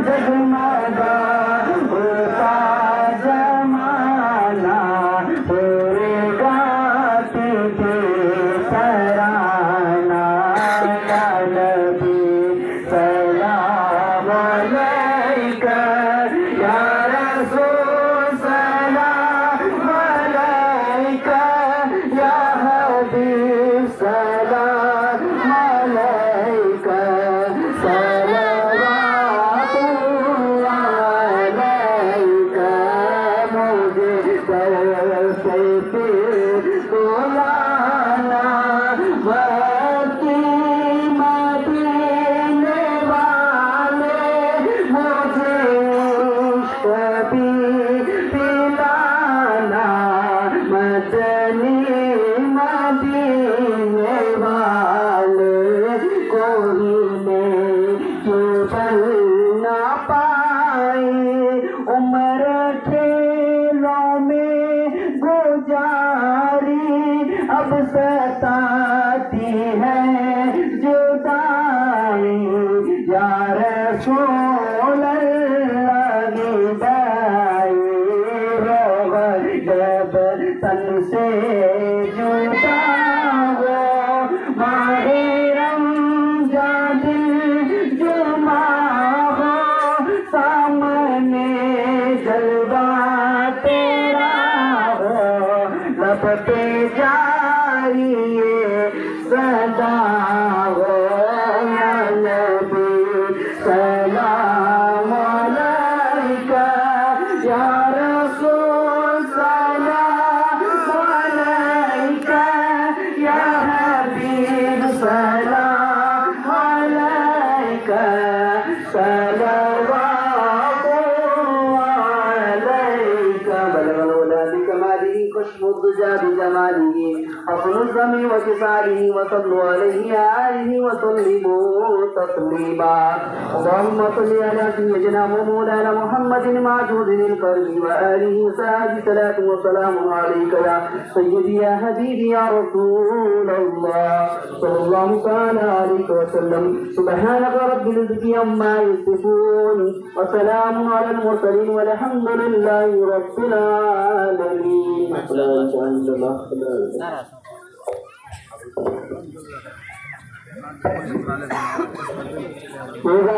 जगमगा होता जमाना तेरे गाते थे तराना या नबी सलाम अलैका या रसूल सलाम अलैका या हबीब सलाम अलैका अब सताती है जुदाई या रसूल अल्लाह निदाई रोग जब तन से जुदा हो माहे रमजान दिल जुमा हो सामने जलवा तेरा हो लब पे सदा हो या नबी सलाम अलैका या रसूल सलाम अलैका या हबीब सलाम अलैका सलवातु अलैका बलगल उला बिकमालिही खुशबुद्दुजा बिजमालिही अफनुज़्ज़मी व किसालिही व सल्लु अलैहि व आलिहि व सल्लिमू तस्लीमा अल्लाहुम्मा सल्लि अला सय्यिदिना व मौलाना मुहम्मदिन माजूदिल करमी व आलिहि व सहाबी सलातु व सलामु अलैका या सय्यिदी या हबीबी या रसूलल्लाह सल्लल्लाहु तआला अलैहि व सल्लम सुब्हानका रब्बिल इज्जति अम्मा यसिफून व सलामुन अलल मुरसलीन वल्हम्दुलिल्लाहि रब्बिल आलमीन। ठीक है